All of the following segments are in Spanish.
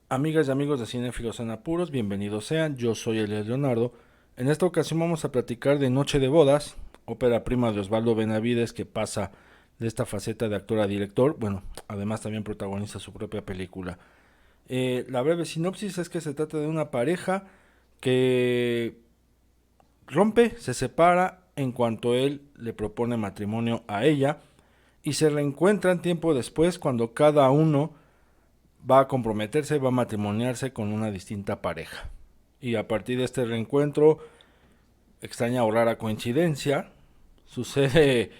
Amigas y amigos de Cinéfilos en Apuros, bienvenidos sean, yo soy Elias Leonardo. En esta ocasión vamos a platicar de Noche de Bodas, ópera prima de Osvaldo Benavides que pasa de esta faceta de actor a director, bueno, además también protagoniza su propia película. La breve sinopsis es que se trata de una pareja que rompe, se separa en cuanto él le propone matrimonio a ella y se reencuentran tiempo después cuando cada uno va a comprometerse, va a matrimoniarse con una distinta pareja. Y a partir de este reencuentro, extraña o rara coincidencia, sucede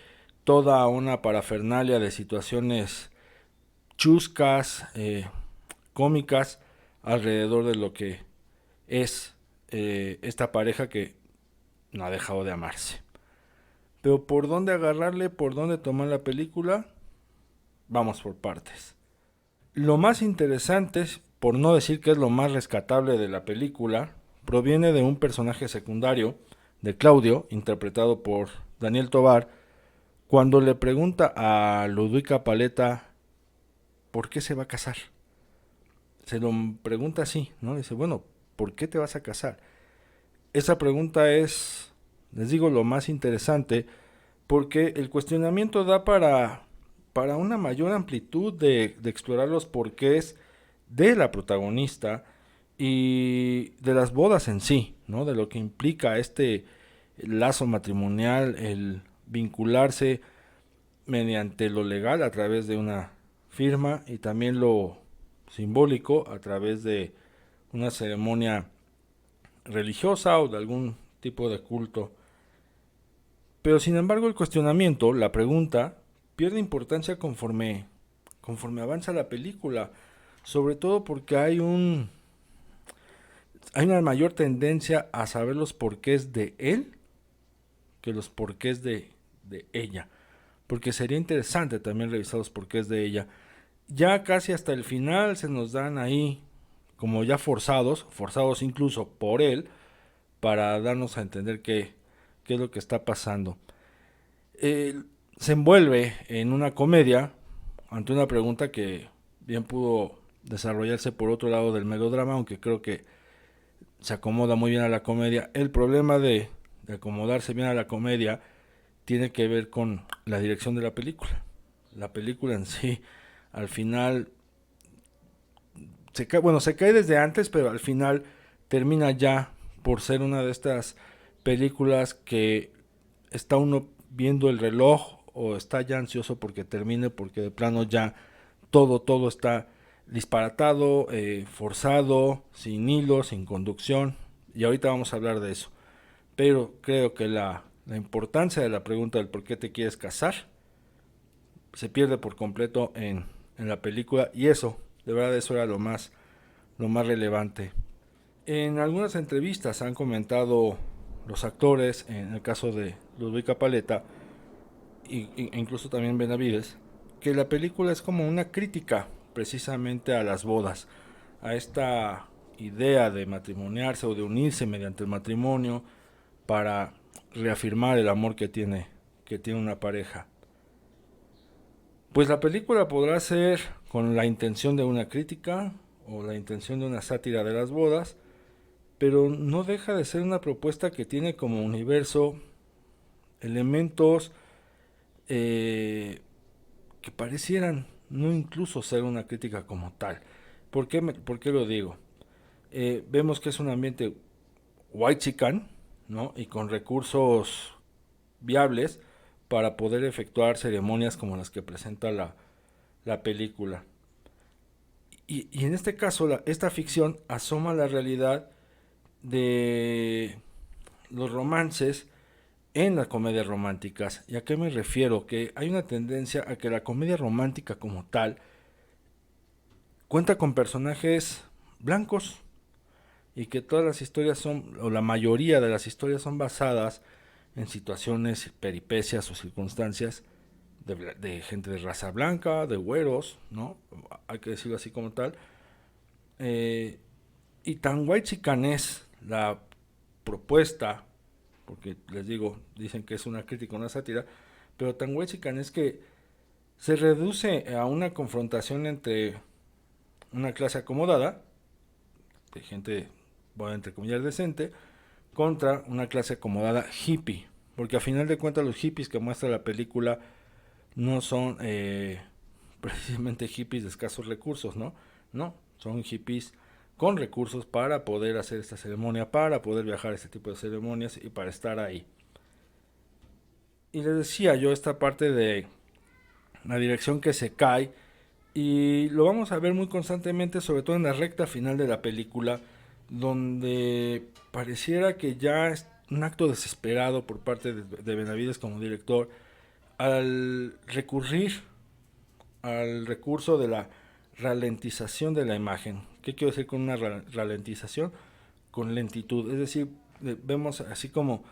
toda una parafernalia de situaciones chuscas, cómicas, alrededor de lo que es esta pareja que no ha dejado de amarse. Pero por dónde agarrarle, por dónde tomar la película, vamos por partes. Lo más interesante, por no decir que es lo más rescatable de la película, proviene de un personaje secundario, de Claudio, interpretado por Daniel Tovar, cuando le pregunta a Ludwika Paleta por qué se va a casar. Se lo pregunta así, ¿no? Dice, bueno, ¿por qué te vas a casar? Esa pregunta es, les digo, lo más interesante, porque el cuestionamiento da para una mayor amplitud de explorar los porqués de la protagonista y de las bodas en sí, ¿no? De lo que implica este lazo matrimonial, el vincularse mediante lo legal a través de una firma y también lo simbólico a través de una ceremonia religiosa o de algún tipo de culto. Pero sin embargo el cuestionamiento, la pregunta, pierde importancia conforme avanza la película, sobre todo porque hay una mayor tendencia a saber los porqués de él que los porqués de ella. Porque sería interesante también revisar los porqués de ella. Ya casi hasta el final se nos dan ahí como ya forzados incluso por él, para darnos a entender qué es lo que está pasando. Se envuelve en una comedia ante una pregunta que bien pudo desarrollarse por otro lado del melodrama, aunque creo que se acomoda muy bien a la comedia. El problema de acomodarse bien a la comedia tiene que ver con la dirección de la película. La película en sí, al final, se cae desde antes, pero al final termina ya por ser una de estas películas que está uno viendo el reloj o está ya ansioso porque termine, porque de plano ya todo está disparatado, forzado, sin hilo, sin conducción. Y ahorita vamos a hablar de eso. Pero creo que la importancia de la pregunta del por qué te quieres casar se pierde por completo en la película. Y eso, de verdad, eso era lo más relevante. En algunas entrevistas han comentado los actores, en el caso de Ludwika Paleta, e incluso también Benavides, que la película es como una crítica precisamente a las bodas, a esta idea de matrimoniarse o de unirse mediante el matrimonio para reafirmar el amor que tiene una pareja. Pues la película podrá ser con la intención de una crítica o la intención de una sátira de las bodas, pero no deja de ser una propuesta que tiene como universo elementos que parecieran no incluso ser una crítica como tal. Por qué lo digo? Vemos que es un ambiente white chican, ¿no? Y con recursos viables para poder efectuar ceremonias como las que presenta la película. Y en este caso, esta ficción asoma la realidad de los romances en las comedias románticas. ¿Y a qué me refiero? Que hay una tendencia a que la comedia romántica como tal cuenta con personajes blancos y que todas las historias son, o la mayoría de las historias son basadas en situaciones, peripecias o circunstancias de gente de raza blanca, de güeros, ¿no? Hay que decirlo así como tal. Eh, y tan white chican es la propuesta, porque les digo, dicen que es una crítica, una sátira, pero tan white chican es que se reduce a una confrontación entre una clase acomodada de gente, voy a entrecomillar, decente, contra una clase acomodada hippie, porque a final de cuentas los hippies que muestra la película no son precisamente hippies de escasos recursos, ¿no? No, son hippies con recursos para poder hacer esta ceremonia, para poder viajar a este tipo de ceremonias y para estar ahí. Y les decía yo esta parte de la dirección que se cae, y lo vamos a ver muy constantemente, sobre todo en la recta final de la película, donde pareciera que ya es un acto desesperado por parte de Benavides como director al recurrir al recurso de la ralentización de la imagen. ¿Qué quiero decir con una ralentización? Con lentitud, es decir, vemos así como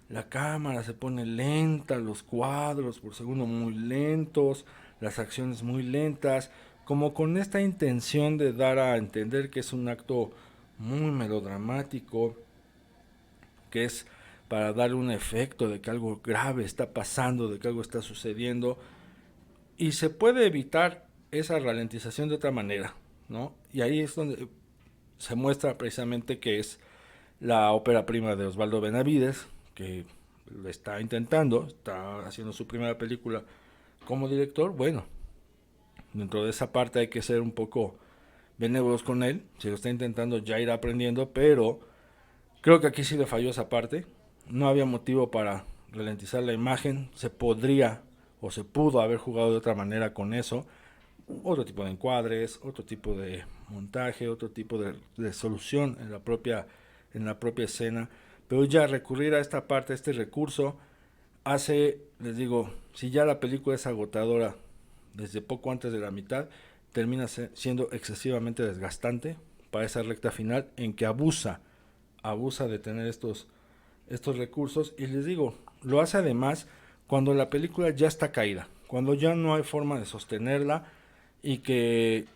la cámara se pone lenta, los cuadros por segundo muy lentos, las acciones muy lentas, como con esta intención de dar a entender que es un acto muy melodramático, que es para darle un efecto de que algo grave está pasando, de que algo está sucediendo, y se puede evitar esa ralentización de otra manera, ¿no? Y ahí es donde se muestra precisamente que es la ópera prima de Osvaldo Benavides, que lo está intentando, está haciendo su primera película como director. Bueno, dentro de esa parte hay que ser un poco benévolos con él, si lo está intentando ya irá aprendiendo, pero creo que aquí sí le falló esa parte. No había motivo para ralentizar la imagen, se podría o se pudo haber jugado de otra manera con eso, otro tipo de encuadres, otro tipo de montaje, otro tipo de solución en la propia escena, pero ya recurrir a esta parte, a este recurso, hace, les digo, si ya la película es agotadora desde poco antes de la mitad, termina siendo excesivamente desgastante para esa recta final en que abusa de tener estos recursos, y les digo, lo hace además cuando la película ya está caída, cuando ya no hay forma de sostenerla y que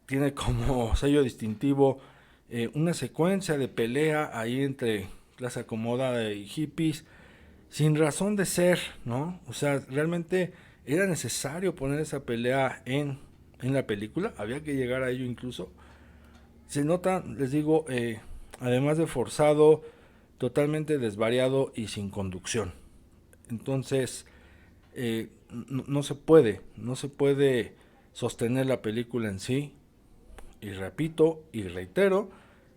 tiene como sello distintivo una secuencia de pelea ahí entre clase acomodada y hippies sin razón de ser, ¿no? O sea, realmente era necesario poner esa pelea en la película, había que llegar a ello incluso. Se nota, les digo, además de forzado, totalmente desvariado y sin conducción. Entonces, no se puede sostener la película en sí. Y repito y reitero,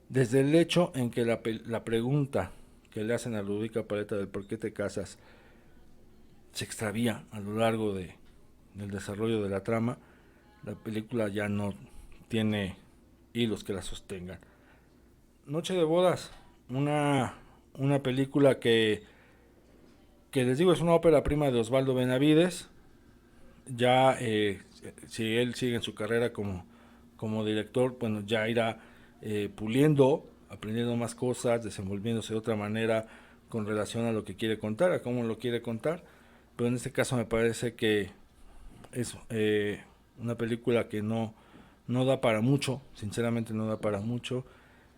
desde el hecho en que la pregunta que le hacen a Ludovica Paleta del por qué te casas se extravía a lo largo del desarrollo de la trama, la película ya no tiene hilos que la sostengan. Noche de bodas, una película que les digo es una ópera prima de Osvaldo Benavides. Ya si él sigue en su carrera como director, bueno, ya irá puliendo, aprendiendo más cosas, desenvolviéndose de otra manera con relación a lo que quiere contar, a cómo lo quiere contar. Pero en este caso me parece que es una película que no da para mucho, sinceramente no da para mucho.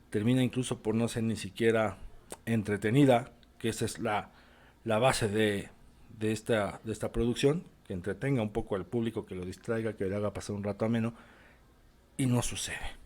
Termina incluso por no ser ni siquiera entretenida, que esa es la base de esta producción, que entretenga un poco al público, que lo distraiga, que le haga pasar un rato ameno, y no sucede.